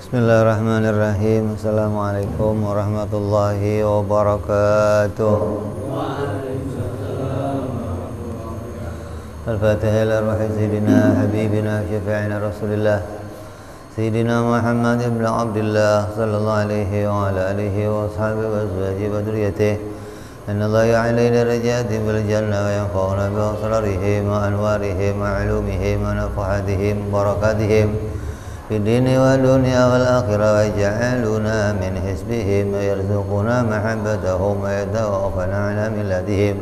Bismillahirrahmanirrahim. Assalamualaikum warahmatullahi wabarakatuh. Al-Fatihah ila ruhi Sayyidina Habibina Syafi'ina Rasulillah Sayyidina Muhammad ibn Abdullah sallallahu alaihi wa ala alihi wa ashabihi wa azwajihi wa dhurriyyatihi Inna Allah ya'ilai darajati bil jannah wa yanfa'una bi asrarihim wa anwarihim wa ulumihim wa nafahatihim wa barakatihim في الدين والدنيا والآخرة ويجعلنا من حزبهم ويرزقنا محبتهم ويتوفنا على ملتهم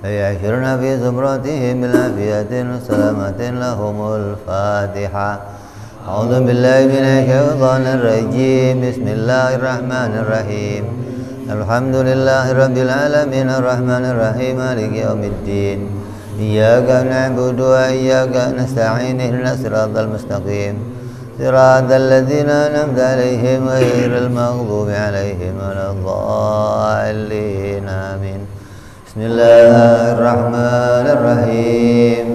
ويحشرنا في زمرتهم بالعافية وسلامة لهم الفاتحة أعوذ بالله من الشيطان الرجيم بسم الله الرحمن الرحيم الحمد لله رب العالمين الرحمن الرحيم مالك يوم الدين إياك نعبد وإياك نستعين اهدنا الصراط المستقيم صراط الذين أنعمت عليهم غير المغضوب عليهم ولا الضالين آمين بسم الله الرحمن الرحيم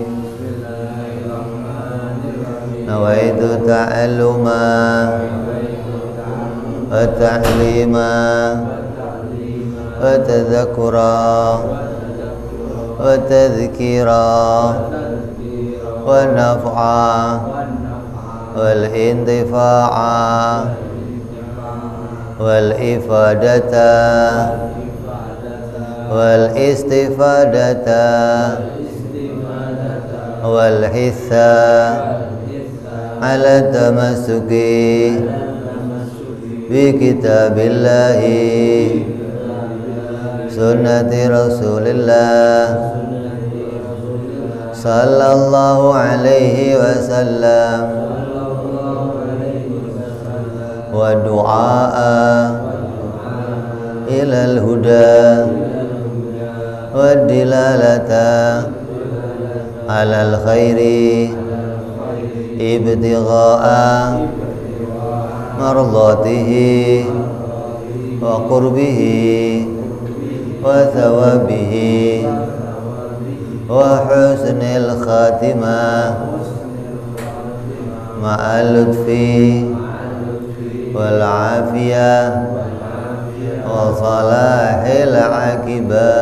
نويت تعلما وتعليما وتذكرا وتذكيرا ونفعا والانتفاع والإفادة والاستفادة والحث على التمسك بكتاب الله سنة رسول الله صلى الله عليه وسلم ودعاء إلى الهدى والدلالة على الخير ابتغاء مرضاته وقربه وثوابه وحسن الخاتمة مع اللطف والعافية وصلاح العاقبة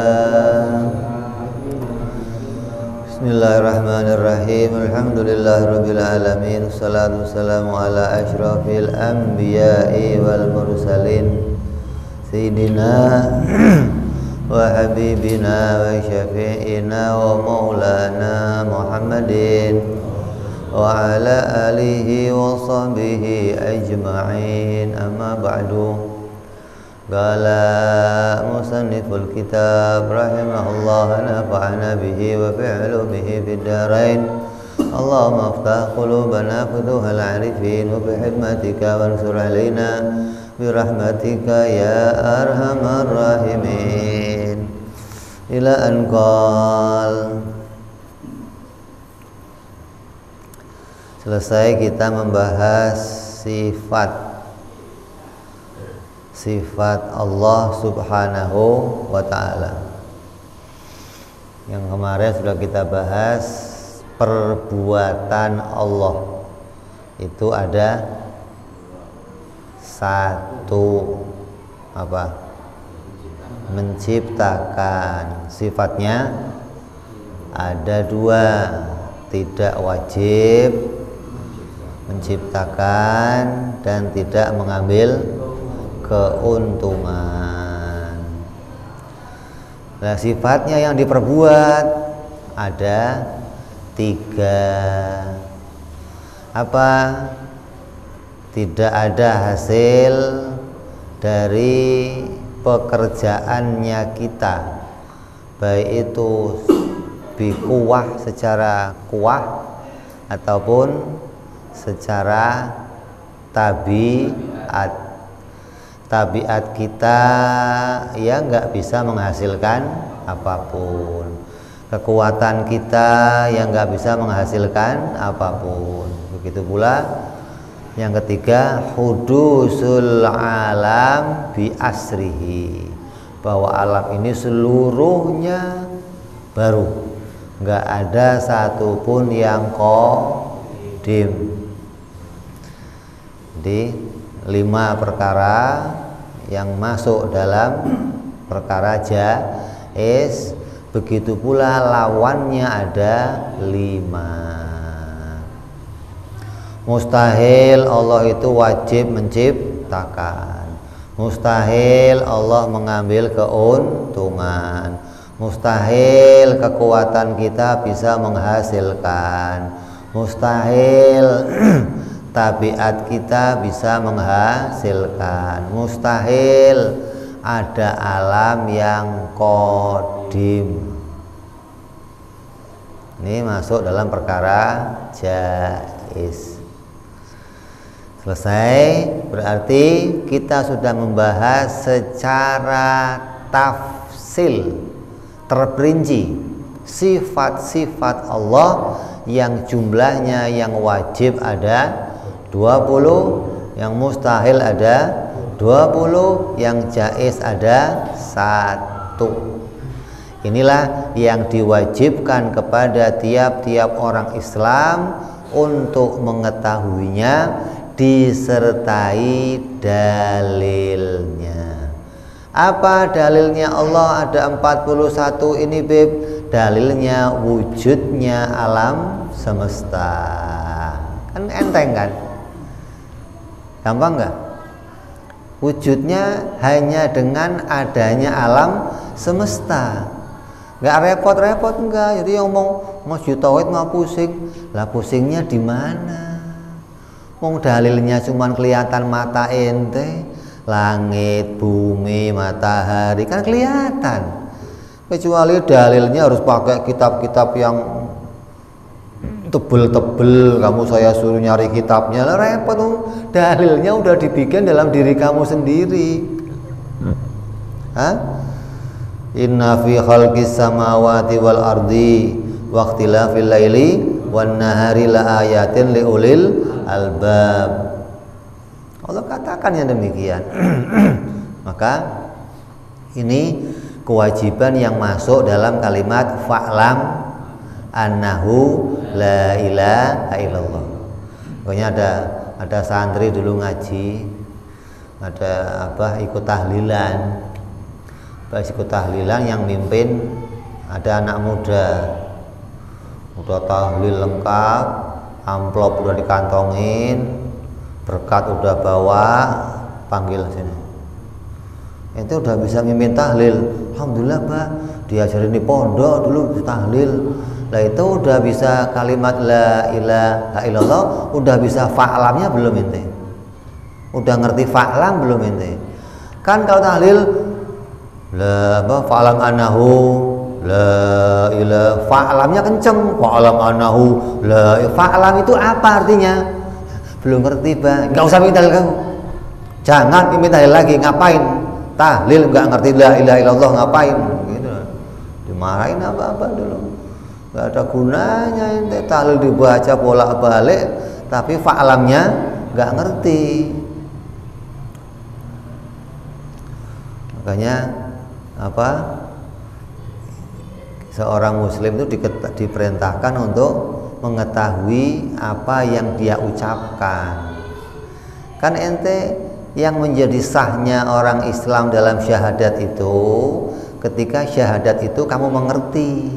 Bismillahirrahmanirrahim Alhamdulillahi Rabbil Alamin Assalatu wassalamu ala ashrafil anbiya'i wal mursalin Sayyidina wa habibina wa syafi'ina wa maulana Muhammadin wa ala alihi wa sahbihi ajma'in amma ba'du qala musanniful kitab rahimahullah nafa'ana bihi wa bi'ulumihi fid darain Allahumma aftah qulubana futuhal arifin wa bihikmatika wansur alaina birahmatika ya arhamar rahimin ila anqal. Selesai kita membahas sifat Allah subhanahu wa ta'ala. Yang kemarin sudah kita bahas perbuatan Allah. Itu ada satu apa? Menciptakan. Sifatnya ada dua, tidak wajib menciptakan dan tidak mengambil keuntungan. Nah, sifatnya yang diperbuat ada tiga. Apa? Tidak ada hasil dari pekerjaannya kita, baik itu bikuwah secara kuah ataupun secara tabiat kita yang nggak bisa menghasilkan apapun, kekuatan kita yang nggak bisa menghasilkan apapun. Begitu pula yang ketiga, hudusul alam bi asrihi, bahwa alam ini seluruhnya baru, nggak ada satupun yang qadim. Jadi 5 perkara yang masuk dalam perkara jaiz, begitu pula lawannya ada 5. Mustahil Allah itu wajib menciptakan. Mustahil Allah mengambil keuntungan. Mustahil kekuatan kita bisa menghasilkan. Mustahil tabiat kita bisa menghasilkan. Mustahil ada alam yang qadim. Ini masuk dalam perkara jaiz. Selesai, berarti kita sudah membahas secara tafsil, terperinci sifat-sifat Allah yang jumlahnya yang wajib ada 20, yang mustahil ada 20, yang jaiz ada 1. Inilah yang diwajibkan kepada tiap-tiap orang Islam untuk mengetahuinya disertai dalilnya. Apa dalilnya? Allah ada 41 ini, Beb. Dalilnya wujudnya alam semesta. Kan enteng kan? Gampang nggak? Wujudnya hanya dengan adanya alam semesta. Nggak repot-repot, enggak. Jadi yang ngomong Masjid Tauhid mah pusing. Lah pusingnya di mana? Wong dalilnya cuman kelihatan mata ente, langit, bumi, matahari kan kelihatan. Kecuali dalilnya harus pakai kitab-kitab yang tebel-tebel, kamu saya suruh nyari kitabnya, lah repot tuh. Dalilnya udah dibikin dalam diri kamu sendiri. Inna fi khalqis samawati wal ardi wa ikhtilafil laili wan nahari la ayatin li ulil albab. Allah katakan yang demikian. Maka ini kewajiban yang masuk dalam kalimat fa'lam annahu la ilaha illallah. Pokoknya ada santri dulu ngaji, ada ikut tahlilan. Pas ikut tahlilan yang mimpin ada anak muda. Udah tahlil lengkap, amplop udah dikantongin, berkat udah bawa, panggil sini. Itu udah bisa mimpin tahlil. Alhamdulillah, Pak, diajarin di pondok dulu di tahlil. Lah itu udah bisa kalimat la ilaha illallah, udah bisa fa'lamnya belum ente? Udah ngerti fa'lam belum ente? Kan kalau tahlil la fa'lam anahu la ilaha, fa'lamnya kenceng, fa'lam anahu la, fa'lam itu apa artinya? Belum ngerti, Pak. Enggak usah minta tahlil kamu. Jangan minta tahlil lagi, ngapain? Tahlil enggak ngerti la ilaha illallah ngapain? Gitu. Dimarahin apa-apa dulu. Enggak ada gunanya ente tahlil dibaca bolak-balik tapi fa'lamnya enggak ngerti. Makanya seorang muslim itu diperintahkan untuk mengetahui apa yang dia ucapkan. Kan ente yang menjadi sahnya orang Islam dalam syahadat itu, ketika syahadat itu kamu mengerti,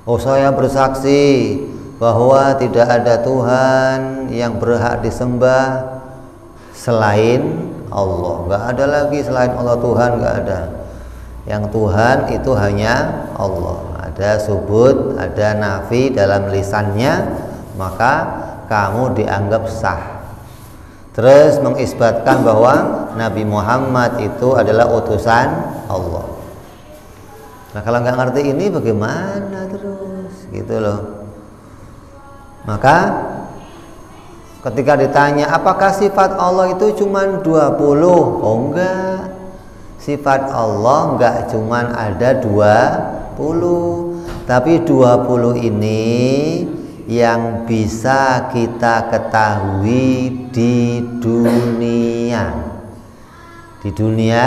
oh saya bersaksi bahwa tidak ada Tuhan yang berhak disembah selain Allah. Nggak ada lagi selain Allah Tuhan, nggak ada. Yang Tuhan itu hanya Allah. Ada subut, ada nafi dalam lisannya, maka kamu dianggap sah. Terus mengisbatkan bahwa Nabi Muhammad itu adalah utusan Allah. Nah kalau nggak ngerti ini bagaimana terus gitu loh. Maka ketika ditanya apakah sifat Allah itu cuma 20? Oh enggak. Sifat Allah enggak cuma ada 20, tapi 20 ini yang bisa kita ketahui di dunia. Di dunia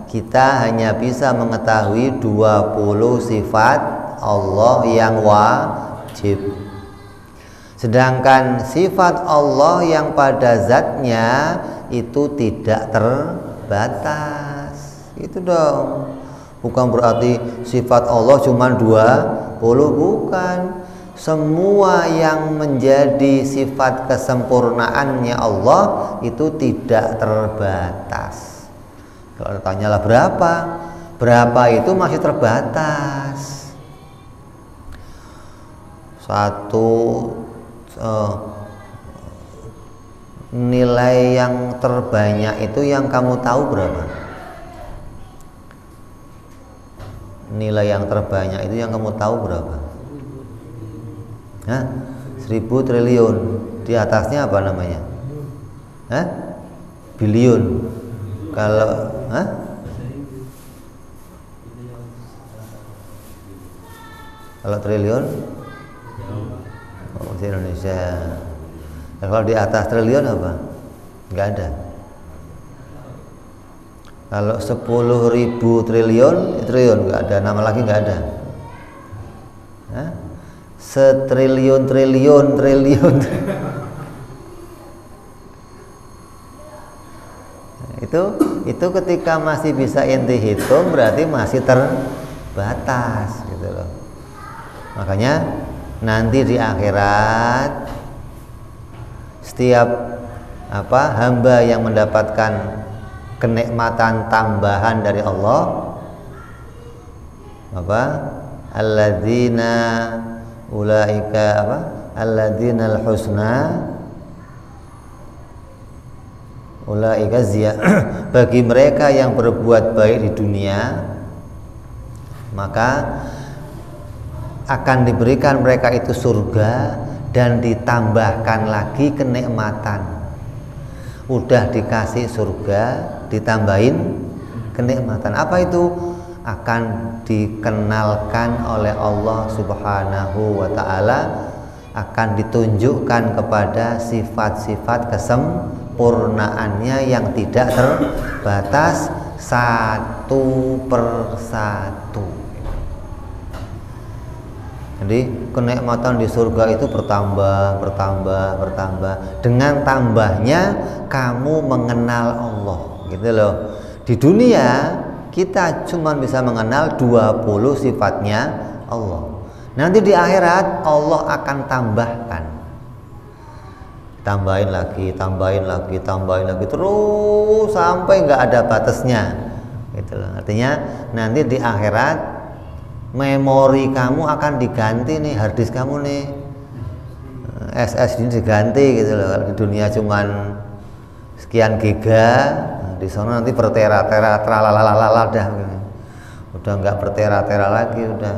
kita hanya bisa mengetahui 20 sifat Allah yang wajib. Sedangkan sifat Allah yang pada zatnya itu tidak terbatas. Itu dong. Bukan berarti sifat Allah cuma 20, bukan. Semua yang menjadi sifat kesempurnaannya Allah itu tidak terbatas. Kalau ditanyalah berapa? Berapa itu masih terbatas. Nilai yang terbanyak itu yang kamu tahu berapa? Nilai yang terbanyak itu yang kamu tahu berapa? 1000 triliun. Di atasnya apa namanya? Biliun. Kalau kalau triliun di Indonesia. Nah, kalau di atas triliun apa? Nggak ada. Kalau 10.000 triliun, nggak ada. Nama lagi nggak ada. Setriliun. Itu ketika masih bisa ente hitung berarti masih terbatas gitu loh. Makanya nanti di akhirat setiap hamba yang mendapatkan kenikmatan tambahan dari Allah, alladzina ulaika alladzina al-husna ulaika bagi mereka yang berbuat baik di dunia, maka akan diberikan mereka itu surga dan ditambahkan lagi kenikmatan. Udah dikasih surga, ditambahin kenikmatan. Apa itu? Akan dikenalkan oleh Allah Subhanahu wa ta'ala, akan ditunjukkan kepada sifat-sifat kesempurnaannya yang tidak terbatas satu persatu. Jadi kenikmatan di surga itu bertambah. Dengan tambahnya kamu mengenal Allah, gitu loh. Di dunia kita cuma bisa mengenal 20 sifatnya Allah. Nanti di akhirat Allah akan tambahkan. Tambahin lagi terus sampai nggak ada batasnya. Gitu loh. Artinya nanti di akhirat memori kamu akan diganti nih, hard disk kamu nih, SSD diganti gitu loh. Kalau di dunia cuman sekian giga, di sana nanti bertera-tera, tralalalala dah. Udah nggak bertera-tera lagi udah.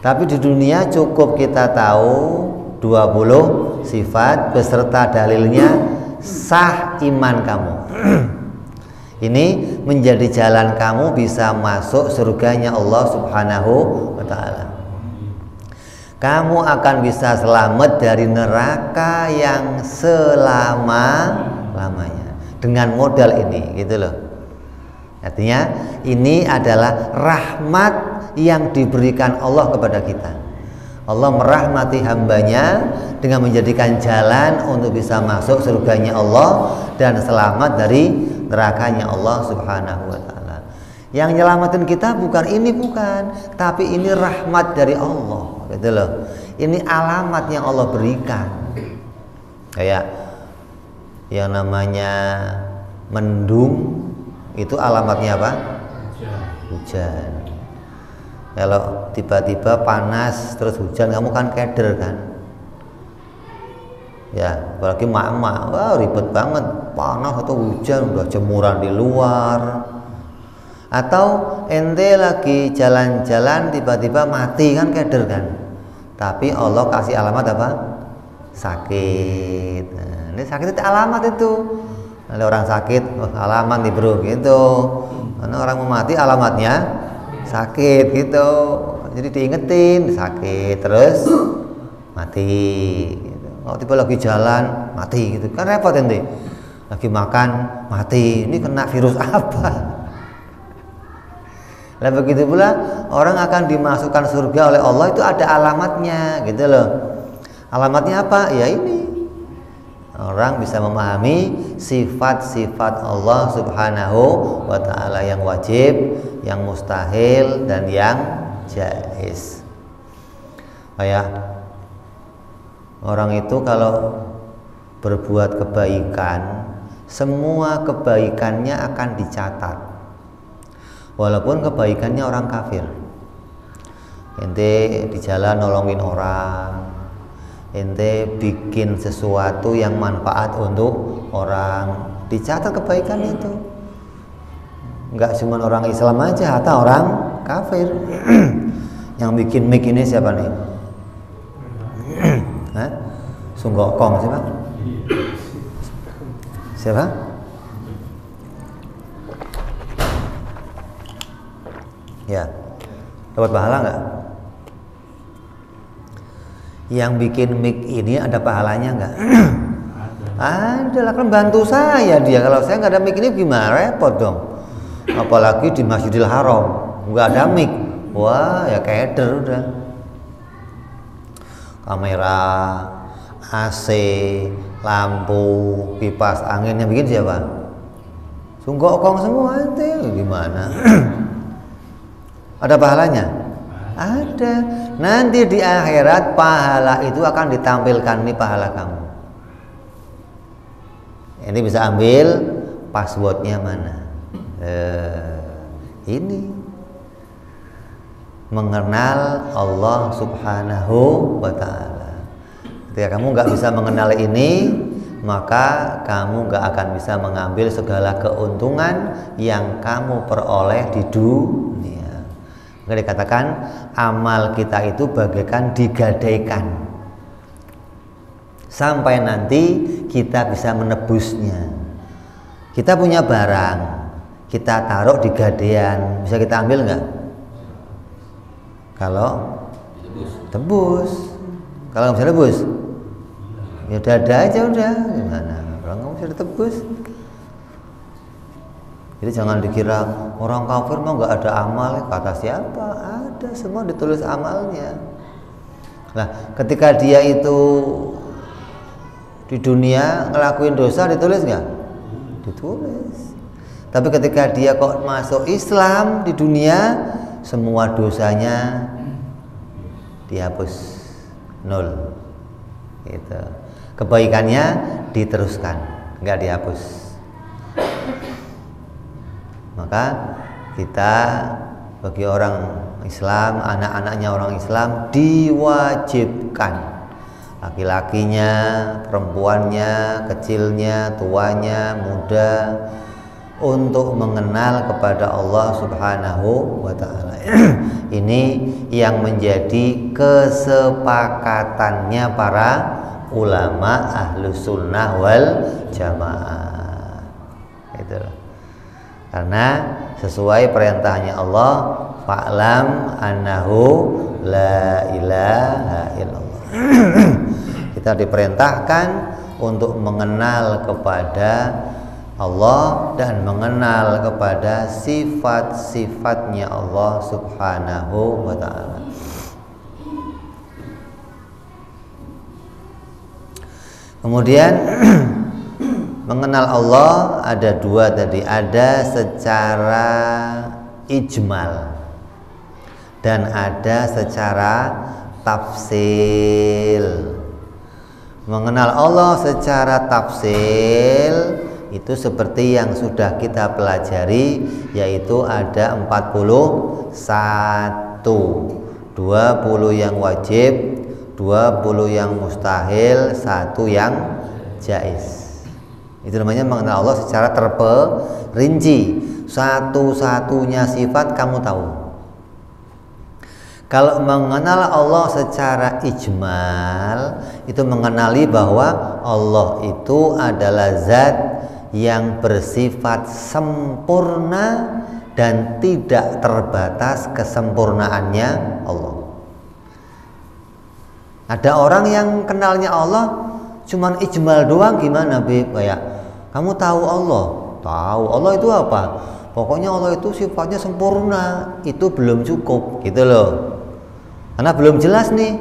Tapi di dunia cukup kita tahu 20 sifat beserta dalilnya, sah iman kamu. Ini menjadi jalan kamu bisa masuk surganya Allah Subhanahu wa ta'ala. Kamu akan bisa selamat dari neraka yang selama-lamanya dengan modal ini, gitu loh. Artinya ini adalah rahmat yang diberikan Allah kepada kita. Allah merahmati hambanya dengan menjadikan jalan untuk bisa masuk surganya Allah dan selamat dari nerakanya Allah Subhanahu wa ta'ala. Yang nyelamatin kita bukan, tapi ini rahmat dari Allah, gitu loh. Ini alamat yang Allah berikan. Kayak yang namanya mendung itu alamatnya apa? Hujan. Kalau tiba-tiba panas terus hujan, kamu kan keder kan? Ya, apalagi mak-mak, wah ribet banget, panas atau hujan, udah jemuran di luar. Atau ente lagi jalan-jalan tiba-tiba mati, kan keder kan? Tapi Allah kasih alamat apa? Sakit. Nah, ini sakit itu alamat itu. Ada orang sakit, oh, alamat nih bro, gitu. Karena orang mau mati alamatnya sakit, gitu. Jadi diingetin sakit terus mati. Kalau tiba lagi jalan mati gitu kan repot ente. Lagi makan mati, ini kena virus apa? Nah begitu pula orang akan dimasukkan surga oleh Allah itu ada alamatnya gitu loh. Alamatnya apa? Ya ini. Orang bisa memahami sifat-sifat Allah Subhanahu wa ta'ala yang wajib, yang mustahil, dan yang jaiz. Kayak orang itu kalau berbuat kebaikan, semua kebaikannya akan dicatat. Walaupun kebaikannya orang kafir. Ente di jalan nolongin orang, ente bikin sesuatu yang manfaat untuk orang, dicatat kebaikan itu. Enggak cuma orang Islam aja, atau orang kafir. Yang bikin mic ini siapa nih? Hah? Sunggokong siapa? Siapa? Ya, dapat pahala nggak? Yang bikin mic ini ada pahalanya nggak? Ada lah, kan bantu saya dia. Kalau saya nggak ada mic ini gimana? Repot dong. Apalagi di Masjidil Haram nggak ada mic. Wah, ya keder udah. Kamera, AC, lampu, kipas angin yang bikin siapa? Sunggokong semua itu gimana? Ada pahalanya? Ada. Nanti di akhirat pahala itu akan ditampilkan, nih pahala kamu. Ini bisa ambil passwordnya mana? Ini mengenal Allah Subhanahu wa ta'ala. Ketika kamu nggak bisa mengenal ini, maka kamu nggak akan bisa mengambil segala keuntungan yang kamu peroleh di dunia. Maka dikatakan amal kita itu bagaikan digadaikan sampai nanti kita bisa menebusnya. Kita punya barang, kita taruh di gadaian, bisa kita ambil nggak? Kalau tebus, kalau nggak bisa tebus, ya dada aja udah, gimana? Orang nggak bisa ditebus. Jadi jangan dikira orang kafir mah nggak ada amal. Kata siapa? Ada, semua ditulis amalnya. Nah, ketika dia itu di dunia ngelakuin dosa ditulis nggak? Ditulis. Tapi ketika dia kok masuk Islam di dunia, semua dosanya dihapus, nol. Gitu. Kebaikannya diteruskan, nggak dihapus. Maka kita bagi orang Islam, anak-anaknya orang Islam diwajibkan, laki-lakinya, perempuannya, kecilnya, tuanya, muda, untuk mengenal kepada Allah Subhanahu wa ta'ala. Ini yang menjadi kesepakatannya para ulama Ahlus Sunnah wal Jamaah. Itulah. Karena sesuai perintahnya Allah, fa'lam annahu la ilaha illallah. Kita diperintahkan untuk mengenal kepada Allah dan mengenal kepada sifat-sifatnya Allah Subhanahu wa ta'ala. Kemudian mengenal Allah ada dua tadi, ada secara ijmal dan ada secara tafsil. Mengenal Allah secara tafsil itu seperti yang sudah kita pelajari, yaitu ada 41, 20 yang wajib, 20 yang mustahil, 1 yang jaiz. Itu namanya mengenal Allah secara terperinci. Satu-satunya sifat kamu tahu. Kalau mengenal Allah secara ijmal, itu mengenali bahwa Allah itu adalah zat yang bersifat sempurna dan tidak terbatas kesempurnaannya Allah. Ada orang yang kenalnya Allah cuman ijmal doang, gimana Beb? Kayak kamu tahu Allah? Tahu. Allah itu apa? pokoknya Allah itu sifatnya sempurna, itu belum cukup gitu loh. Karena belum jelas nih,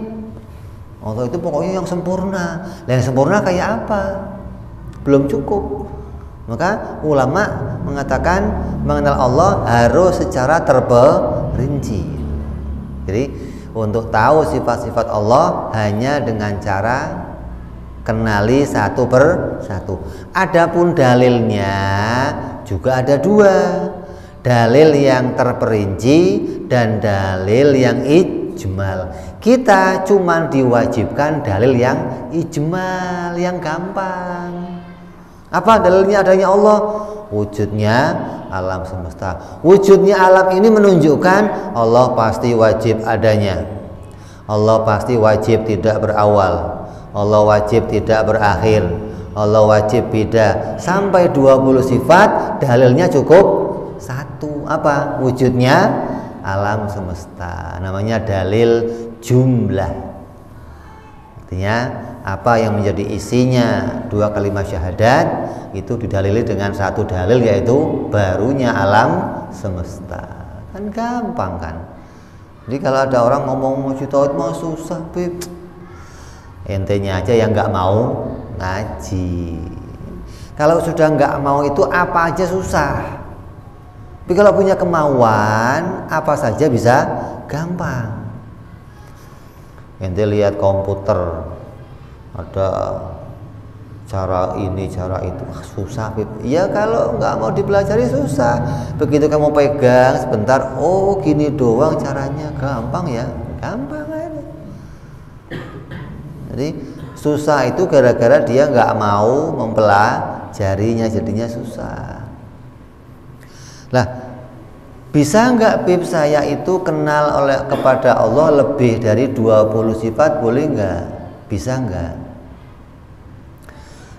Allah itu pokoknya yang sempurna. Yang sempurna kayak apa? Belum cukup. Maka ulama mengatakan mengenal Allah harus secara terperinci. Jadi untuk tahu sifat-sifat Allah hanya dengan cara kenali satu per satu. Adapun dalilnya juga ada dua, dalil yang terperinci dan dalil yang ijmal. Kita cuma diwajibkan dalil yang ijmal, yang gampang. Apa dalilnya adanya Allah? Wujudnya alam semesta. Wujudnya alam ini menunjukkan Allah pasti wajib adanya. Allah pasti wajib tidak berawal. Allah wajib tidak berakhir. Allah wajib beda. Sampai 20 sifat, dalilnya cukup satu. Apa? Wujudnya alam semesta. Namanya dalil jumlah. Artinya apa yang menjadi isinya dua kalimat syahadat itu didalili dengan satu dalil, yaitu barunya alam semesta. Kan gampang kan. Jadi kalau ada orang ngomong mau tauhid mau susah, Beb. Entenya aja yang nggak mau ngaji. Kalau sudah nggak mau itu apa aja susah. Tapi kalau punya kemauan, apa saja bisa gampang. Ente lihat komputer, ada cara ini, cara itu, susah. Ya kalau nggak mau dipelajari susah. Begitu kamu pegang sebentar, oh gini doang caranya, gampang ya, gampang aja. Jadi susah itu gara-gara dia nggak mau mempelajarinya, jadinya susah. Lah, bisa nggak Bib saya itu kenal kepada Allah lebih dari 20 sifat, boleh nggak? Bisa nggak?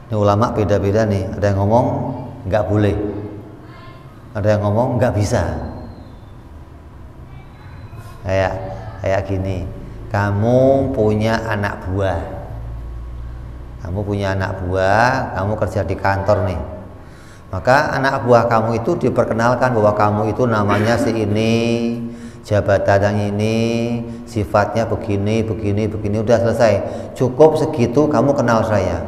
Ini ulama beda-beda nih. Ada yang ngomong nggak boleh, ada yang ngomong nggak bisa. Kayak gini, kamu punya anak buah. Kamu punya anak buah, kamu kerja di kantor nih. Maka anak buah kamu itu diperkenalkan bahwa kamu itu namanya si ini, jabatan yang ini, sifatnya begini, begini, begini, udah selesai. Cukup segitu kamu kenal saya.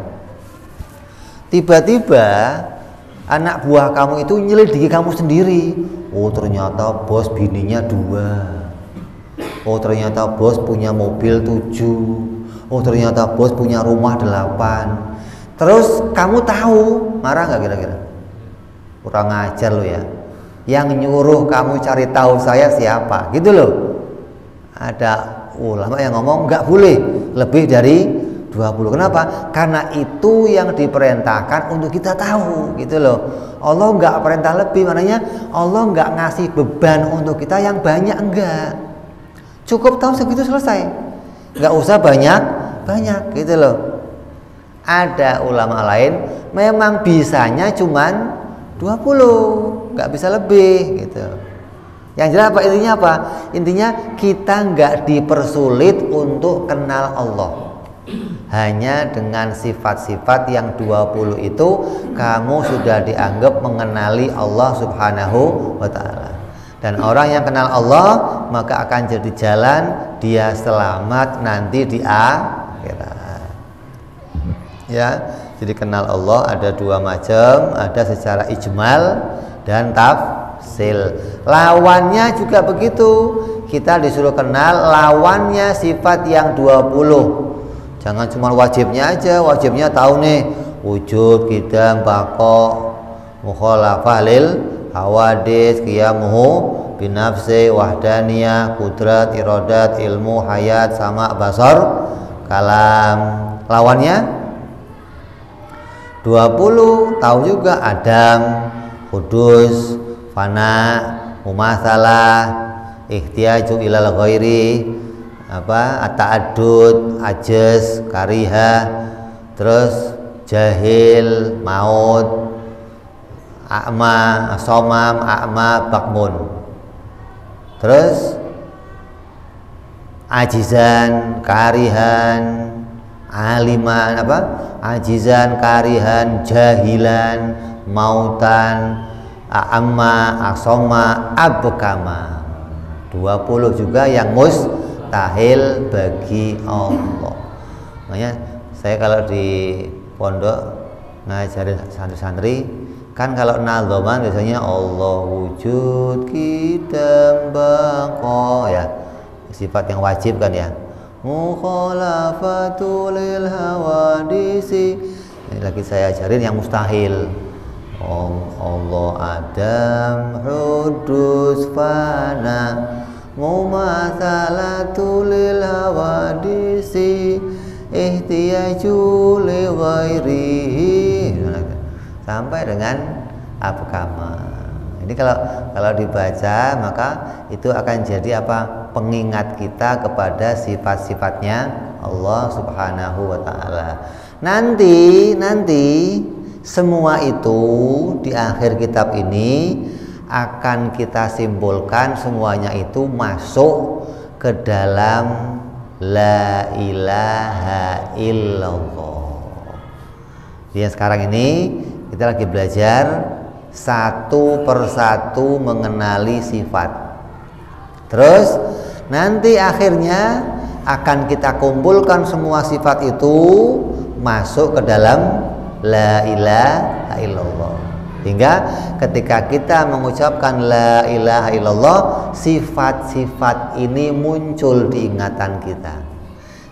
Tiba-tiba anak buah kamu itu nyelidiki kamu sendiri. Oh ternyata bos bininya 2. Oh ternyata bos punya mobil 7. Oh ternyata bos punya rumah 8. Terus kamu tahu, marah nggak kira-kira? Kurang ajar lo ya. Yang nyuruh kamu cari tahu saya siapa, gitu loh. Ada ulama yang ngomong nggak boleh lebih dari 20. Kenapa? Karena itu yang diperintahkan untuk kita tahu, gitu loh. Allah nggak perintah lebih, maknanya Allah nggak ngasih beban untuk kita yang banyak, enggak. Cukup tahu segitu selesai, nggak usah banyak, gitu loh. Ada ulama lain memang bisanya cuman 20, nggak bisa lebih, gitu. Yang jelas apa intinya? Apa intinya? Kita nggak dipersulit untuk kenal Allah. Hanya dengan sifat-sifat yang 20 itu kamu sudah dianggap mengenali Allah Subhanahu wa ta'ala. Dan orang yang kenal Allah maka akan jadi jalan dia selamat nanti di akhirat. Ya, jadi kenal Allah ada 2 macam, ada secara ijmal dan tafsil. Lawannya juga begitu. Kita disuruh kenal lawannya sifat yang 20. Jangan cuma wajibnya aja. Wajibnya tahu nih, wujud, qidam, baqa, mukhalafah lil hawadits, qiyamuhu binafsi, wahdaniyah, kudrat, iradat, ilmu, hayat, sama, basar, kalam. Lawannya 20, tahu juga Adam, Kudus, fana, mumatsalah, ihtiyaju ilal ghairi, at-ta'addud, ajaz, kariha, terus jahil, maut, a'ma, somam, a'ma, bakmun. Terus ajizan, karihan, aliman, ajizan, karihan, jahilan, mautan, a'amma, asoma, abkama. 20 juga yang mustahil bagi Allah. Makanya saya kalau di pondok ngajarin santri-santri, kan kalau nadzoman biasanya Allah wujud kidam baqo ya, sifat yang wajib kan ya. Mukhalafatul hawadisi. Ini lagi saya ajarin yang mustahil. Allah Adam hudus fana mumatsalatul hawadisi ihtiyaju li ghairihi sampai dengan abkama. Ini kalau dibaca maka itu akan jadi apa? Pengingat kita kepada sifat-sifatnya Allah Subhanahu wa taala. Nanti semua itu di akhir kitab ini akan kita simpulkan semuanya itu masuk ke dalam la ilaha illallah. Jadi sekarang ini kita lagi belajar satu persatu mengenali sifat. Terus nanti akhirnya akan kita kumpulkan semua sifat itu masuk ke dalam la ilaha illallah. Hingga ketika kita mengucapkan la ilaha illallah, sifat-sifat ini muncul di ingatan kita.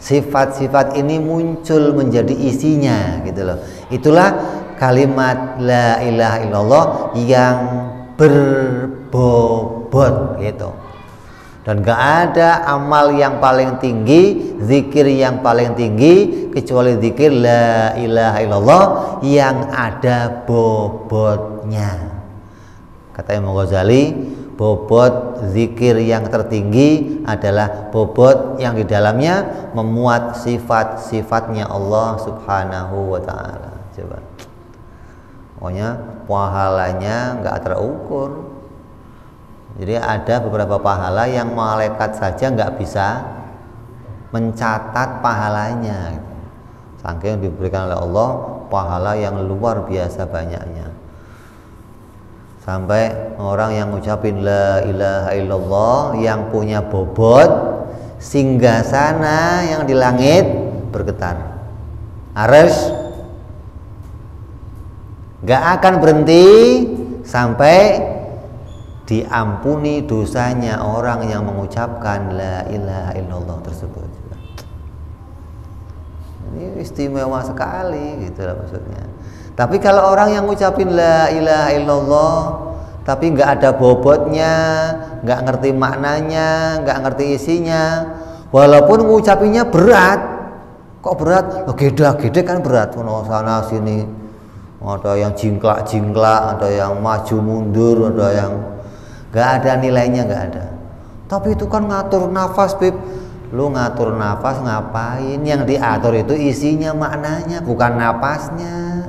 Sifat-sifat ini muncul menjadi isinya gitu loh. Itulah kalimat la ilaha illallah yang berbobot gitu. Dan gak ada amal yang paling tinggi, zikir yang paling tinggi kecuali zikir la ilaha illallah yang ada bobotnya. Kata Imam Ghazali, bobot zikir yang tertinggi adalah bobot yang di dalamnya memuat sifat-sifatnya Allah Subhanahu wa ta'ala. Coba, pokoknya pahalanya gak terukur. Jadi ada beberapa pahala yang malaikat saja nggak bisa mencatat pahalanya, saking diberikan oleh Allah pahala yang luar biasa banyaknya. Sampai orang yang ngucapin la ilaha illallah yang punya bobot, singgasana yang di langit bergetar, arsy nggak akan berhenti sampai diampuni dosanya orang yang mengucapkan la ilaha illallah tersebut. Ini istimewa sekali gitu lah maksudnya. Tapi kalau orang yang ngucapin la ilaha illallah tapi nggak ada bobotnya, nggak ngerti maknanya, nggak ngerti isinya, walaupun ngucapinnya berat, kok berat? Loh, gede kan berat, sana sini, ada yang jingklak, ada yang maju mundur, ada yang gak ada nilainya, gak ada. Tapi itu kan ngatur nafas, Bib. Lu ngatur nafas ngapain? Yang diatur itu isinya, maknanya, bukan napasnya.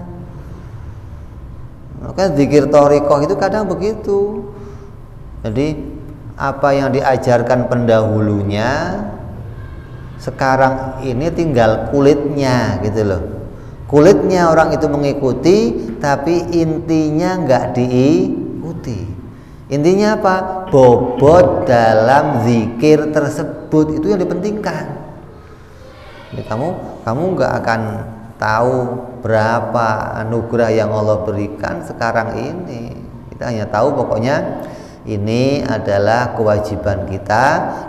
Maka zikir thariqah itu kadang begitu. Jadi apa yang diajarkan pendahulunya sekarang ini tinggal kulitnya gitu loh. Kulitnya orang itu mengikuti, tapi intinya nggak diikuti. Intinya apa? Bobot dalam zikir tersebut itu yang dipentingkan. Jadi kamu nggak akan tahu berapa anugerah yang Allah berikan sekarang ini. Kita hanya tahu pokoknya ini adalah kewajiban kita,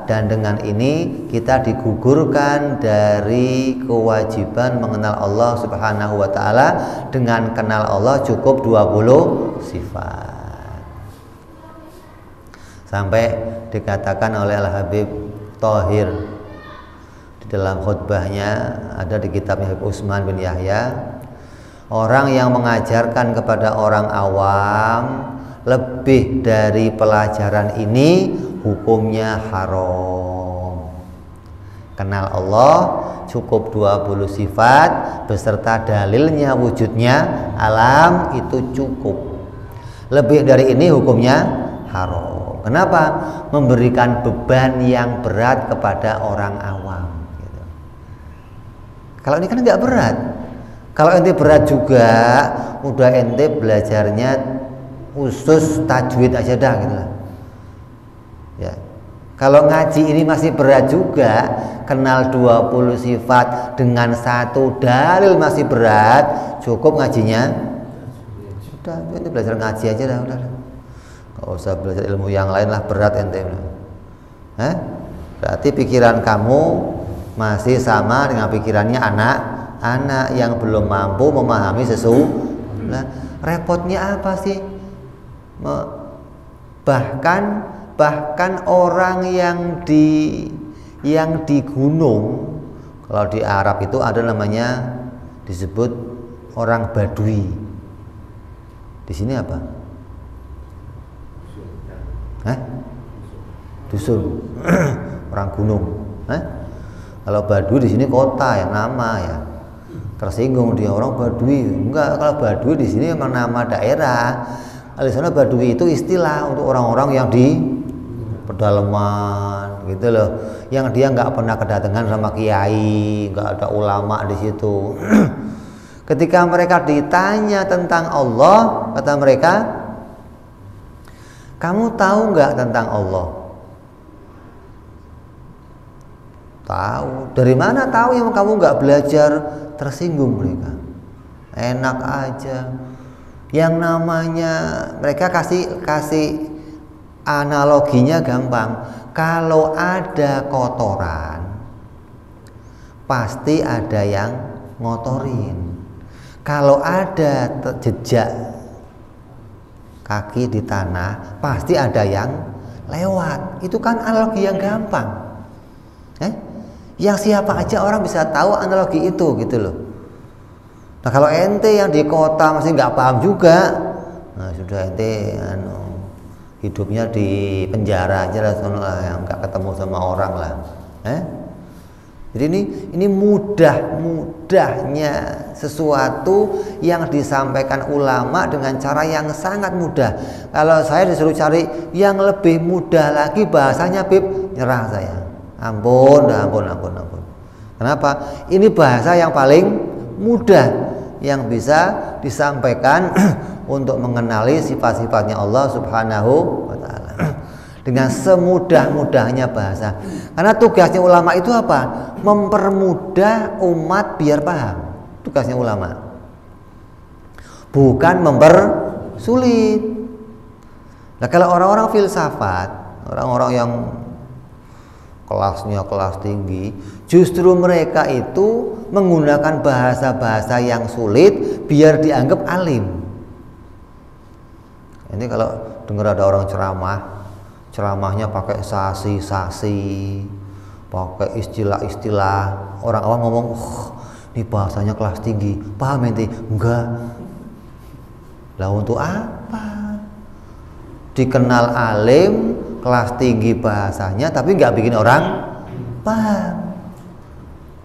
dan dengan ini kita digugurkan dari kewajiban mengenal Allah Subhanahu wa ta'ala. Dengan kenal Allah cukup 20 sifat. Sampai dikatakan oleh Al-Habib Thohir di dalam khutbahnya, ada di kitabnya Habib Utsman bin Yahya, orang yang mengajarkan kepada orang awam lebih dari pelajaran ini hukumnya haram. Kenal Allah cukup 20 sifat beserta dalilnya wujudnya alam itu cukup. Lebih dari ini hukumnya haram. Kenapa? Memberikan beban yang berat kepada orang awam gitu. Kalau ini kan nggak berat. Kalau ente berat juga, udah ente belajarnya khusus tajwid aja dah gitu lah. Ya. Kalau ngaji ini masih berat juga, kenal 20 sifat dengan satu dalil masih berat, cukup ngajinya. Sudah, ini belajar ngaji aja dah, udah. Gak usah belajar ilmu yang lain lah, berat ente. Berarti pikiran kamu masih sama dengan pikirannya anak-anak yang belum mampu memahami sesuatu. Nah, repotnya apa sih? Bahkan orang yang di gunung, kalau di Arab itu ada namanya disebut orang Badui. Di sini apa? Dusun. Orang gunung. Kalau Badui di sini kota ya, nama ya. Tersinggung dia orang Badui. Enggak, kalau Badui di sini memang nama daerah. Di sana Badui itu istilah untuk orang-orang yang di pedalaman gitu loh, yang dia nggak pernah kedatangan sama kiai, nggak ada ulama di situ. Ketika mereka ditanya tentang Allah, kata mereka, kamu tahu nggak tentang Allah? Tahu. Dari mana tahu? Yang kamu nggak belajar. Tersinggung mereka. Enak aja. Yang namanya mereka kasih analoginya gampang. Kalau ada kotoran, pasti ada yang ngotorin. Kalau ada jejak kaki di tanah, pasti ada yang lewat. Itu kan analogi yang gampang. Yang siapa aja orang bisa tahu analogi itu gitu loh. Nah kalau ente yang di kota masih nggak paham juga, nah sudah ente hidupnya di penjara aja lah, yang nggak ketemu sama orang lah. Jadi ini mudahnya sesuatu yang disampaikan ulama dengan cara yang sangat mudah. Kalau saya disuruh cari yang lebih mudah lagi bahasanya, Bib, nyerah saya. Ampun. Kenapa? Ini bahasa yang paling mudah yang bisa disampaikan untuk mengenali sifat-sifatnya Allah Subhanahu wa ta'ala dengan semudah-mudahnya bahasa. Karena tugasnya ulama itu apa? Mempermudah umat biar paham. Tugasnya ulama. Bukan mempersulit. Nah, kalau orang-orang filsafat, orang-orang yang kelasnya kelas tinggi, justru mereka itu menggunakan bahasa-bahasa yang sulit biar dianggap alim. Ini kalau dengar ada orang ceramahnya pakai sasi, pakai istilah-istilah, orang awam ngomong, ini bahasanya kelas tinggi, paham ente? Enggak. Lah untuk apa? Dikenal alim, kelas tinggi bahasanya, tapi nggak bikin orang paham.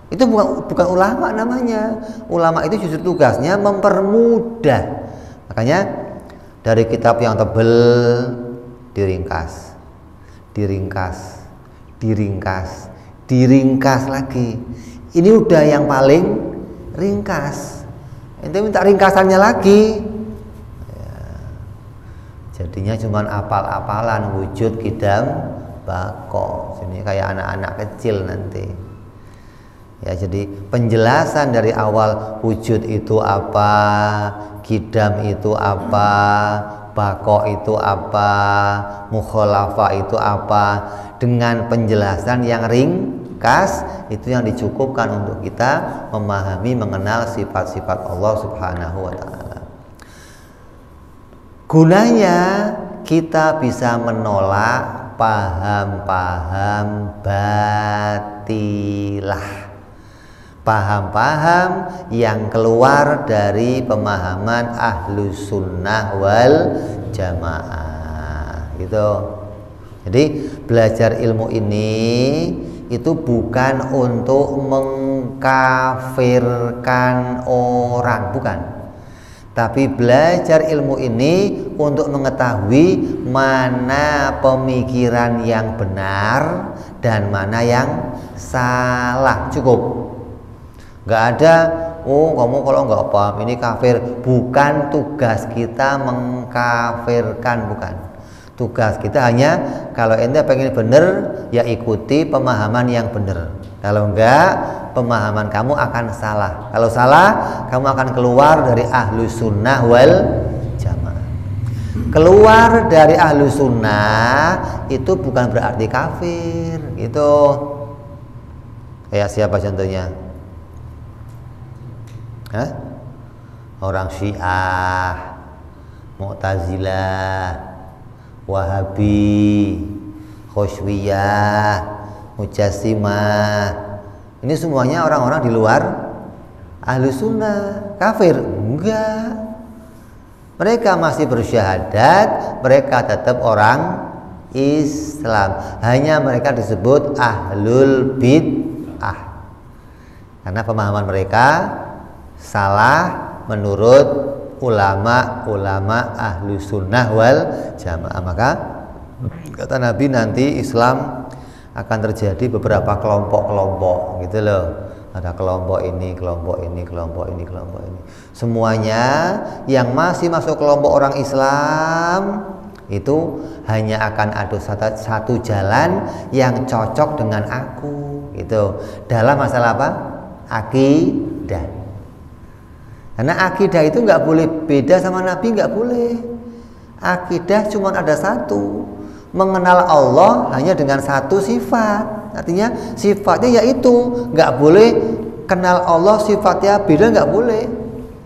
Itu bukan ulama namanya. Ulama itu justru tugasnya mempermudah. Makanya dari kitab yang tebel diringkas lagi. Ini udah yang paling ringkas. Ente minta ringkasannya lagi. Jadinya cuma apal-apalan wujud kidam bako. Sini kayak anak-anak kecil nanti. Ya, jadi penjelasan dari awal wujud itu apa, kidam itu apa, bako itu apa, mukhalafah itu apa, dengan penjelasan yang ringkas, itu yang dicukupkan untuk kita memahami, mengenal sifat-sifat Allah Subhanahu wa ta'ala. Gunanya kita bisa menolak paham-paham batilah, paham-paham yang keluar dari pemahaman Ahlus Sunnah wal Jamaah gitu. Jadi belajar ilmu ini itu bukan untuk mengkafirkan orang, bukan. Tapi belajar ilmu ini untuk mengetahui mana pemikiran yang benar dan mana yang salah. Cukup. Gak ada oh kamu kalau nggak paham ini kafir. Bukan tugas kita mengkafirkan, bukan. Tugas kita hanya kalau ente pengen bener ya ikuti pemahaman yang bener. Kalau enggak, pemahaman kamu akan salah. Kalau salah, kamu akan keluar dari Ahlus Sunnah wal Jamaah. Keluar dari Ahlus Sunnah itu bukan berarti kafir, gitu. Kayak siapa contohnya? Hah? Orang Syiah, Mu'tazilah, Wahabi, Khosyiyah, Mujassimah. Ini semuanya orang-orang di luar Ahlus Sunnah. Kafir? Enggak. Mereka masih bersyahadat, mereka tetap orang Islam. Hanya mereka disebut Ahlul Bid'ah karena pemahaman mereka salah menurut ulama-ulama Ahlus Sunnah wal Jamaah. Maka kata Nabi nanti Islam akan terjadi beberapa kelompok-kelompok gitu loh. Ada kelompok ini, kelompok ini, kelompok ini, kelompok ini. Semuanya yang masih masuk kelompok orang Islam itu hanya akan ada satu jalan yang cocok dengan aku gitu. Dalam masalah apa? Akidah. Karena akidah itu nggak boleh beda sama Nabi, nggak boleh. Akidah cuma ada satu, mengenal Allah hanya dengan satu sifat. Artinya sifatnya yaitu, nggak boleh kenal Allah sifatnya beda, nggak boleh.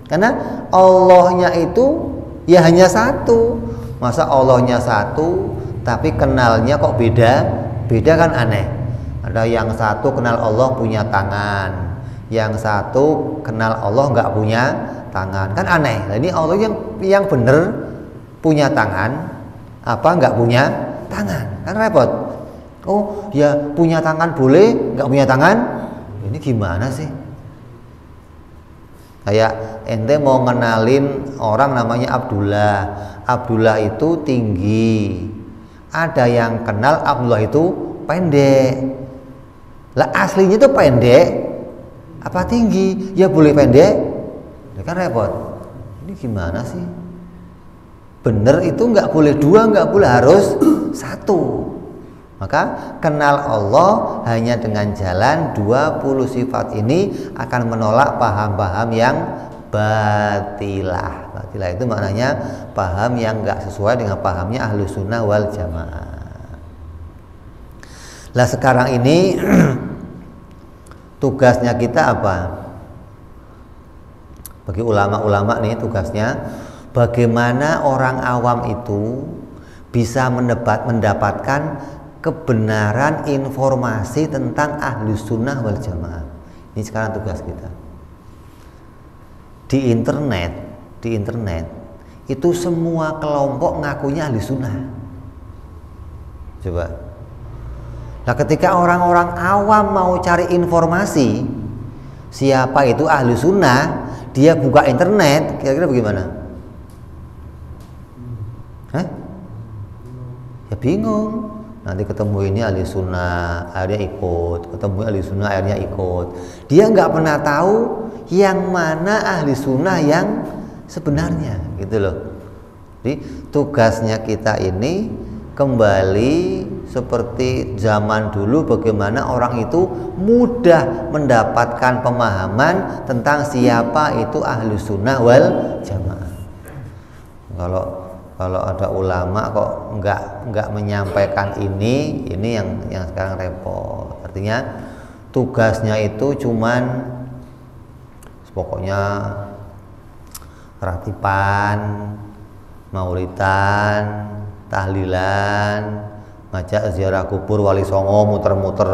Karena Allahnya itu ya hanya satu. Masa Allahnya satu tapi kenalnya kok beda? Beda kan aneh. Ada yang satu kenal Allah punya tangan, yang satu kenal Allah nggak punya tangan, kan aneh. Nah, ini Allah yang bener punya tangan apa nggak punya tangan, kan repot. Oh ya punya tangan boleh, nggak punya tangan, ini gimana sih? Kayak ente mau ngenalin orang namanya Abdullah. Abdullah itu tinggi, ada yang kenal Abdullah itu pendek. Lah aslinya itu pendek apa tinggi? Ya boleh pendek, ya kan repot. Ini gimana sih? Bener itu nggak boleh dua, nggak boleh harus satu. Maka kenal Allah hanya dengan jalan 20 sifat ini akan menolak paham-paham yang batilah. Batilah itu maknanya paham yang nggak sesuai dengan pahamnya Ahlus Sunnah wal Jamaah. Lah sekarang ini tugasnya kita apa? Bagi ulama-ulama nih tugasnya bagaimana orang awam itu bisa mendapatkan kebenaran informasi tentang Ahlus Sunnah wal Jamaah. Ini sekarang tugas kita. Di internet itu semua kelompok ngakunya Ahlus Sunnah. Coba. Nah, ketika orang-orang awam mau cari informasi siapa itu Ahlus Sunnah, dia buka internet, kira-kira bagaimana? Hah? Ya bingung. Nanti ketemu ini ahli sunnah, akhirnya ikut. Ketemu ahli sunnah, akhirnya ikut. Dia nggak pernah tahu yang mana ahli sunnah yang sebenarnya, gitu loh. Jadi tugasnya kita ini kembali seperti zaman dulu, bagaimana orang itu mudah mendapatkan pemahaman tentang siapa itu ahli sunnah wal jamaah. Kalau ada ulama kok nggak menyampaikan ini yang sekarang repot. Artinya tugasnya itu cuman pokoknya ratipan, maulidan, tahlilan, ngajak ziarah kubur Wali Songo, muter-muter,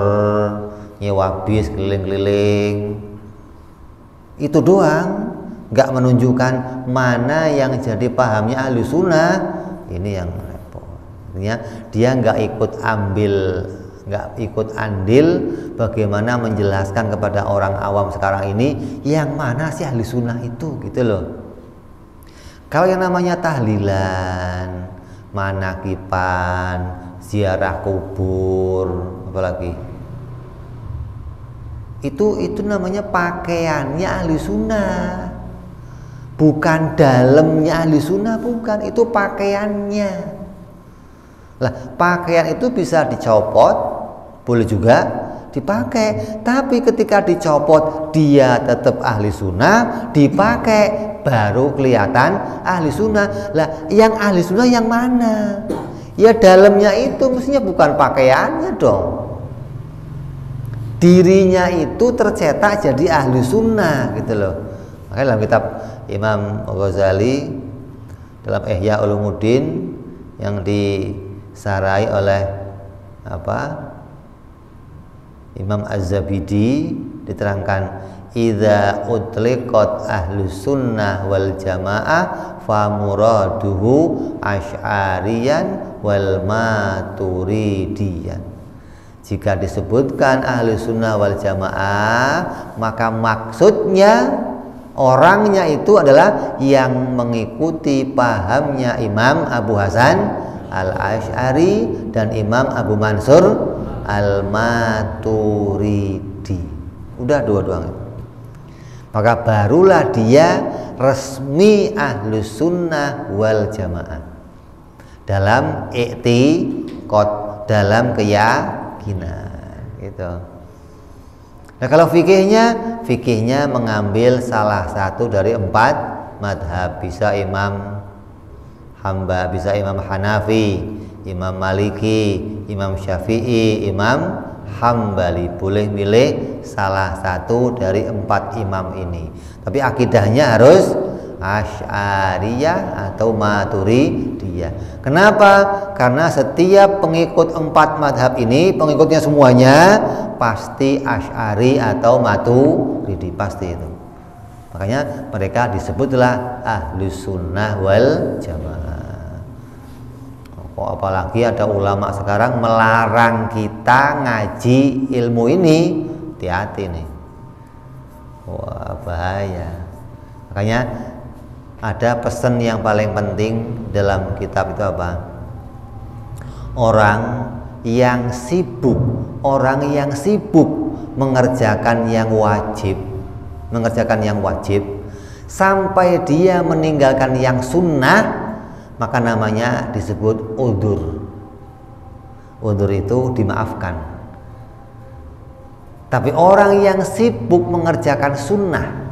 nyewa bis keliling-keliling. Itu doang. Nggak menunjukkan mana yang jadi pahamnya ahli sunnah. Ini yang repot. Artinya dia nggak ikut andil bagaimana menjelaskan kepada orang awam sekarang ini yang mana sih ahli sunnah itu, gitu loh. Kalau yang namanya tahlilan, manakipan, ziarah kubur, apalagi Itu namanya pakaiannya ahli sunnah, bukan dalamnya ahli sunnah, bukan, itu pakaiannya. Lah pakaian itu bisa dicopot, boleh juga dipakai, tapi ketika dicopot dia tetap ahli sunnah, dipakai baru kelihatan ahli sunnah. Lah yang ahli sunnah yang mana? Ya dalamnya itu, mestinya bukan pakaiannya dong. Dirinya itu tercetak jadi ahli sunnah gitu loh. Makanya dalam kitab Imam Ghazali dalam Ihya Ulumuddin yang disarai oleh Imam Az-Zabidi diterangkan, idza utliqat ahlus sunnah wal jamaah fa muraduhu asy'ariyan wal maturidiyan. Jika disebutkan ahli sunnah wal jamaah, maka maksudnya orangnya itu adalah yang mengikuti pahamnya Imam Abu Hasan Al-Asy'ari dan Imam Abu Mansur Al-Maturidi. Udah dua-duanya. Maka barulah dia resmi ahli sunnah wal jamaah dalam i'tiqad, dalam keyakinan gitu. Nah kalau fikihnya mengambil salah satu dari 4 madhab. Bisa Imam bisa Imam Hanafi, Imam Maliki, Imam Syafi'i, Imam Hambali. Boleh milih salah satu dari 4 imam ini. Tapi akidahnya harus Asy'ariyah atau Maturidiyah. Kenapa? Karena setiap pengikut 4 madhab ini, pengikutnya semuanya pasti Asy'ari atau Maturidi, pasti itu. Makanya mereka disebutlah Ahlus Sunnah wal Jamaah. Apalagi ada ulama sekarang melarang kita ngaji ilmu ini, hati-hati nih. Wah bahaya. Makanya ada pesan yang paling penting dalam kitab itu apa? Orang yang sibuk mengerjakan yang wajib sampai dia meninggalkan yang sunnah, maka namanya disebut udzur. Udzur itu dimaafkan. Tapi orang yang sibuk mengerjakan sunnah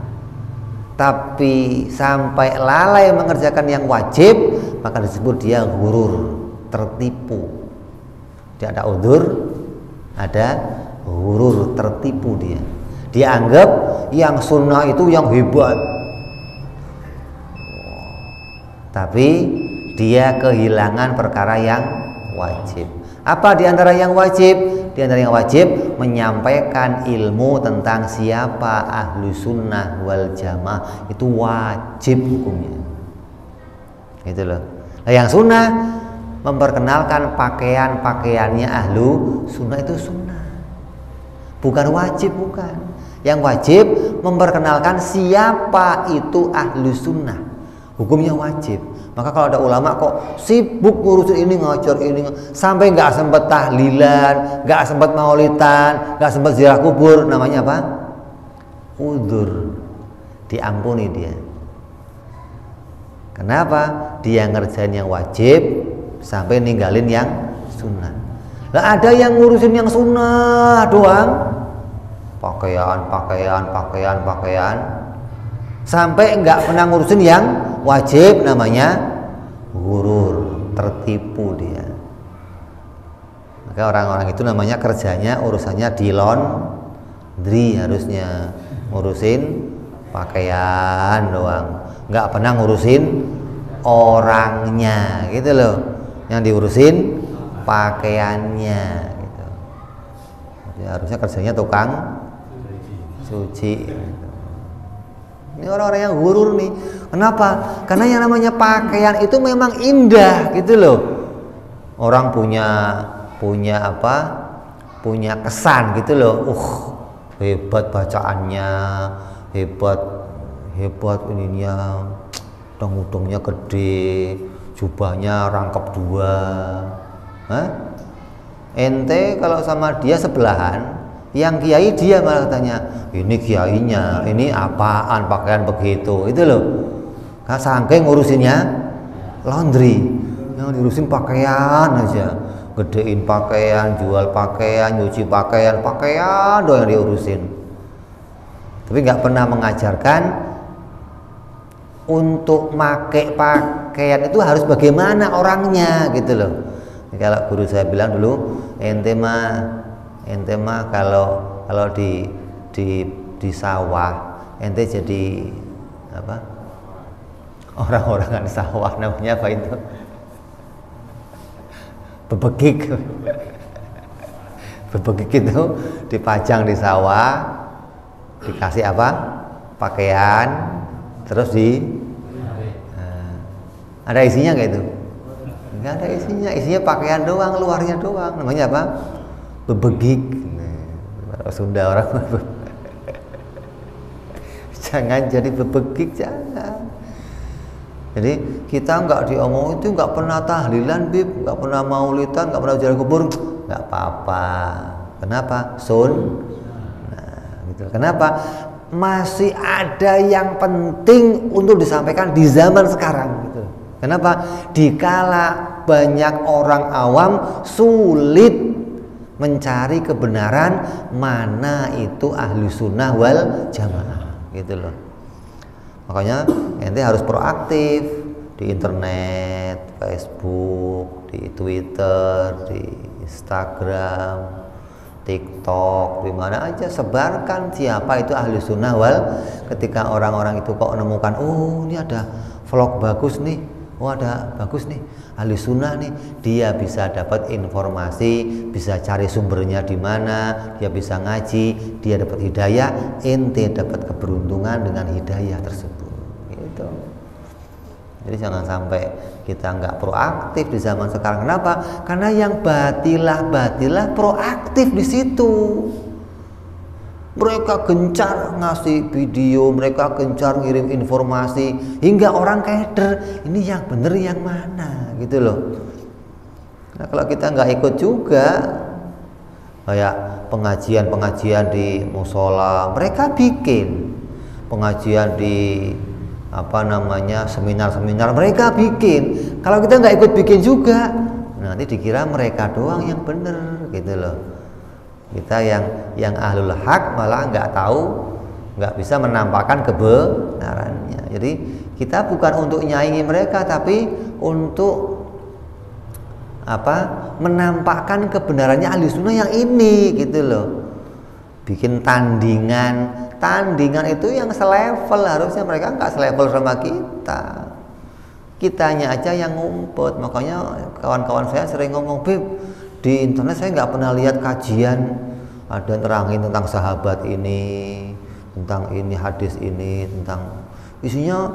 tapi sampai lalai mengerjakan yang wajib, maka disebut dia ghurur, tertipu. Dia ada udzur, ada ghurur, tertipu dia. Dia anggap yang sunnah itu yang hebat, tapi dia kehilangan perkara yang wajib. Apa di antara yang wajib? Di antara yang wajib menyampaikan ilmu tentang siapa ahlu sunnah wal jamaah, itu wajib hukumnya. Gitu loh. Nah, yang sunnah memperkenalkan pakaiannya ahlu sunnah, itu sunnah, bukan wajib, bukan. Yang wajib memperkenalkan siapa itu ahlu sunnah, hukumnya wajib. Maka kalau ada ulama kok sibuk ngurusin ini, ngocor ini, sampai nggak sempat tahlilan, nggak sempat maulidan, nggak sempat ziarah kubur, namanya apa? Udzur, diampuni dia. Kenapa? Dia ngerjain yang wajib sampai ninggalin yang sunnah. Lah ada yang ngurusin yang sunnah doang, pakaian, sampai nggak pernah ngurusin yang wajib, namanya ghurur, tertipu dia. Maka orang-orang itu namanya kerjanya, urusannya di laundry, harusnya ngurusin pakaian doang, nggak pernah ngurusin orangnya gitu loh. Yang diurusin pakaiannya gitu. Ya, harusnya kerjanya tukang cuci gitu. Ini orang-orang yang ghurur nih. Kenapa? Karena yang namanya pakaian itu memang indah gitu loh. Orang punya apa? Punya kesan gitu loh. Hebat bacaannya, hebat ininya, udang-udangnya gede, jubahnya rangkap 2. Ente kalau sama dia sebelahan, Yang kiai dia malah tanya, ini kiainya, ini apaan pakaian begitu, itu loh. Kan saking ngurusinnya laundry, yang diurusin pakaian aja, gedein pakaian, jual pakaian, nyuci pakaian, pakaian doang yang diurusin. Tapi nggak pernah mengajarkan untuk make pakaian itu harus bagaimana orangnya gitu loh. Kalau guru saya bilang dulu, ente mah kalau di sawah ente jadi apa? Orang-orangan sawah namanya apa itu? Bebegik. Bebegik itu dipajang di sawah, dikasih apa? Pakaian, terus ada isinya nggak itu? Nggak ada isinya pakaian doang, luarnya doang. Namanya apa? Bebegik. Sunda orang. Jangan jadi bebegik, jangan. Jadi kita nggak diomong itu, nggak pernah tahlilan bib, nggak pernah maulidan, nggak pernah jalan kubur, nggak apa-apa. Kenapa? Nah, gitu. Kenapa? Masih ada yang penting untuk disampaikan di zaman sekarang. Gitu. Kenapa? Dikala banyak orang awam sulit mencari kebenaran mana itu ahli sunnah wal jamaah, gitu loh. Makanya ente harus proaktif di internet, Facebook, di Twitter, di Instagram, TikTok, di mana aja sebarkan siapa itu ahli sunnah wal. Ketika orang-orang itu kok menemukan, oh ini ada vlog bagus nih, oh ada bagus nih ahli sunnah nih, dia bisa dapat informasi, bisa cari sumbernya di mana, dia bisa ngaji, dia dapat hidayah, ente dapat keberuntungan dengan hidayah tersebut. Gitu. Jadi jangan sampai kita nggak proaktif di zaman sekarang. Kenapa? Karena yang batilah proaktif di situ. Mereka gencar ngasih video, mereka gencar ngirim informasi, hingga orang keder, ini yang bener yang mana, gitu loh. Nah kalau kita nggak ikut juga, kayak pengajian di musola, mereka bikin pengajian di seminar-seminar, mereka bikin. Kalau kita nggak ikut bikin juga, nanti dikira mereka doang yang bener, gitu loh. Kita yang ahlul haq malah nggak tahu, nggak bisa menampakkan kebenarannya. Jadi kita bukan untuk nyaingi mereka, tapi untuk menampakkan kebenarannya ahli sunnah yang ini, gitu loh. Bikin tandingan itu yang selevel, harusnya mereka nggak selevel sama kita. Kitanya aja yang ngumpet. Makanya kawan-kawan saya sering ngomong, Bib, di internet saya nggak pernah lihat kajian ada yang terangin tentang sahabat ini, tentang ini hadis ini, tentang isinya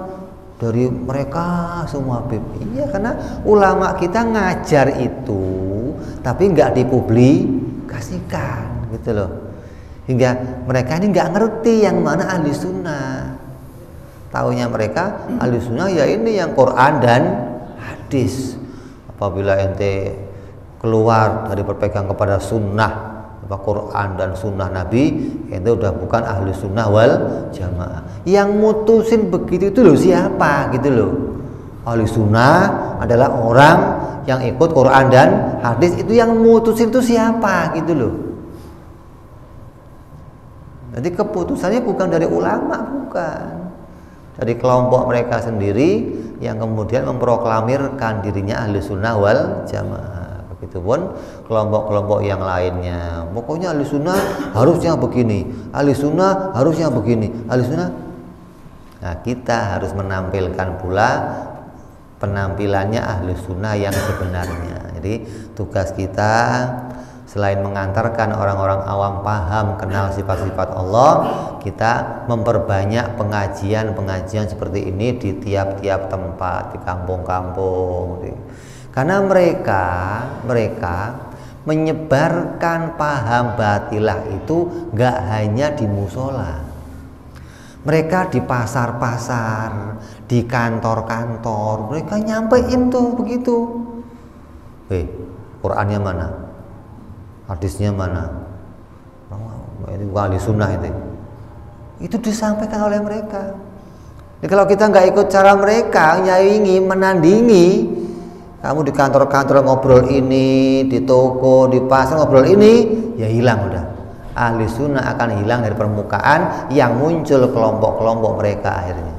dari mereka semua, Bib. Iya, karena ulama kita ngajar itu tapi nggak dipublikasikan, gitu loh. Hingga mereka ini nggak ngerti yang mana ahli sunnah. Taunya mereka ahli sunnah ya ini yang Quran dan hadis. Apabila ente keluar dari berpegang kepada sunnah, Quran dan sunnah Nabi, itu udah bukan ahli sunnah wal jamaah. Yang mutusin begitu itu loh siapa, gitu loh. Ahli sunnah adalah orang yang ikut Quran dan hadis, itu yang mutusin itu siapa, gitu loh. Jadi keputusannya bukan dari ulama, bukan dari kelompok mereka sendiri yang kemudian memproklamirkan dirinya ahli sunnah wal jamaah. Begitupun kelompok-kelompok yang lainnya, pokoknya ahli sunnah harusnya begini, ahli sunnah harusnya begini, ahli sunnah. Nah kita harus menampilkan pula penampilannya ahli sunnah yang sebenarnya. Jadi tugas kita selain mengantarkan orang-orang awam paham kenal sifat-sifat Allah, kita memperbanyak pengajian-pengajian seperti ini di tiap-tiap tempat, di kampung-kampung. Karena mereka menyebarkan paham batilah itu nggak hanya di musola, mereka di pasar-pasar, di kantor-kantor, mereka nyampein tuh begitu. Qurannya mana? Hadisnya mana? itu bukan ahli sunnah itu disampaikan oleh mereka. Jadi kalau kita nggak ikut cara mereka, nyaingi, menandingi, kamu di kantor-kantor ngobrol ini, di toko, di pasar ngobrol ini, ya hilang udah. Ahli sunnah akan hilang dari permukaan, yang muncul kelompok-kelompok mereka akhirnya.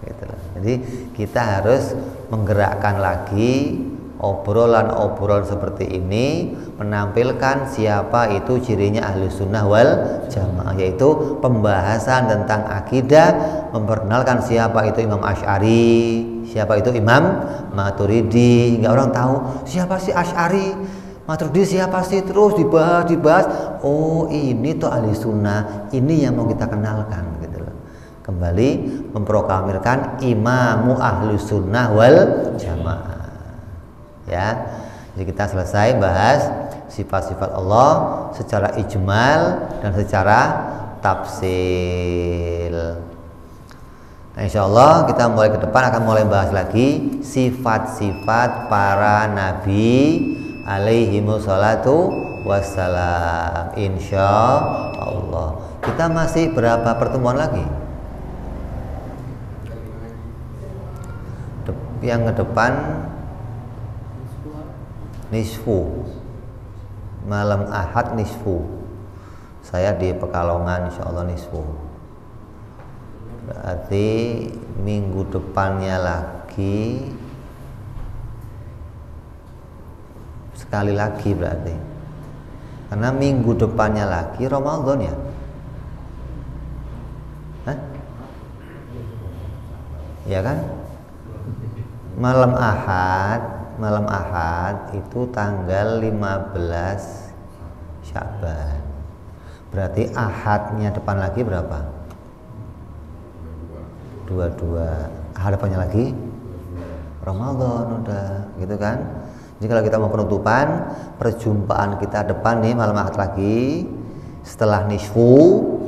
Gitu. Jadi kita harus menggerakkan lagi obrolan-obrolan seperti ini, menampilkan siapa itu cirinya ahli sunnah wal jamaah, yaitu pembahasan tentang akidah, memperkenalkan siapa itu Imam Asy'ari, siapa itu Imam Maturidi. Nggak orang tahu siapa sih Asy'ari, Maturidi siapa sih, terus dibahas. Oh, ini tuh ahli sunnah, ini yang mau kita kenalkan gitu loh. Kembali memproklamirkan imamu ahli sunnah wal jamaah. Ya, jadi kita selesai bahas sifat-sifat Allah secara ijmal dan secara tafsil. Nah, insya Allah kita mulai ke depan akan mulai bahas lagi sifat-sifat para nabi alaihimussalatu wassalam. Insya Allah. Kita masih berapa pertemuan lagi? Yang ke depan nisfu, malam Ahad nisfu. Saya di Pekalongan, insya Allah nisfu. Berarti minggu depannya lagi sekali lagi berarti. Karena minggu depannya lagi Ramadan ya. Hah? Ya kan? Malam Ahad itu tanggal 15 Sya'ban. Berarti Ahadnya depan lagi berapa? 22. Ahad depannya lagi Ramadan udah, gitu kan? Jadi kalau kita mau penutupan, perjumpaan kita depan nih malam Ahad lagi. Setelah nisfu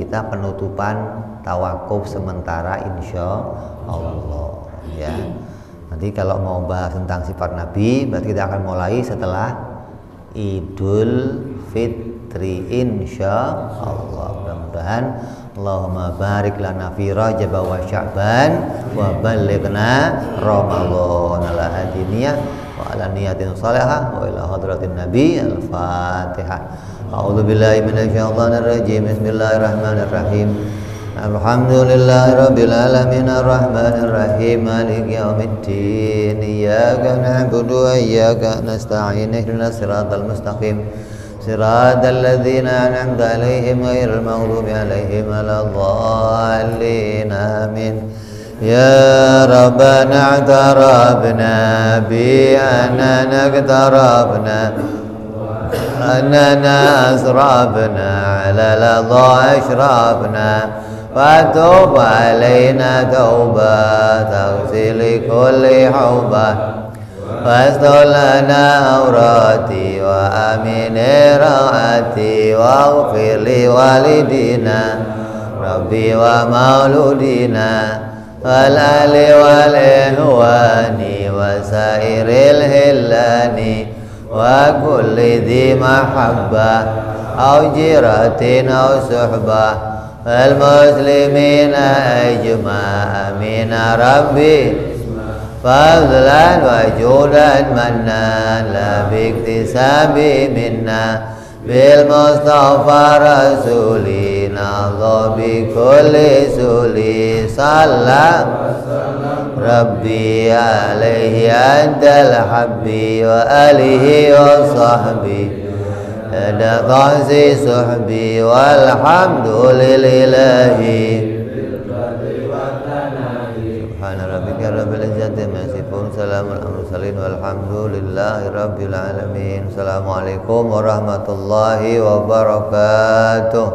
kita penutupan tawakuf sementara insya Allah ya. Nanti kalau mau bahas tentang sifat Nabi, berarti kita akan mulai setelah Idul Fitri insya Allah. Mudah-mudahan Allahumma barik lana fi Rajab wa Sya'ban wa ballighna Ramadan ala hadiniyah wa ala niyatin salihah wa ila hadratin Nabi. Al-Fatihah. A'udzu billahi minasyaitonir rajim. Bismillahirrahmanirrahim. Alhamdulillahi rabbil alamin arrahmanir rahim maliki yaumiddin iyyaka na'budu wa iyyaka nasta'in ihdinas siratal mustaqim siratal ladzina an'amta 'alaihim ghairil maghdubi 'alaihim waladdallin amin. Ya rabbana i'tarafna bi annana iqtarafna annana asrafna 'ala ladha ashrafna fatub alaina taubat taghsil kulli haubat wastur lana aurati wa amin raati waghfir li walidina rabbi wa mauludina wal ali wal ihwani wa sairil hillani wa kulli dhi mahabbah au jiratin au suhbah المسلمين أجمع من ربي فضلا وجودا منا لا باكتساب منا بالمصطفى رسولنا الله بكل سولي صلى ربي عليه أنت الحبي وآله وصحبه ada qasi suhbi walhamdulillahi subhana rabbika rabbil izzati amma yasifun salamun alal mursalin walhamdulillahi rabbil alamin. Assalamualaikum warahmatullahi wabarakatuh.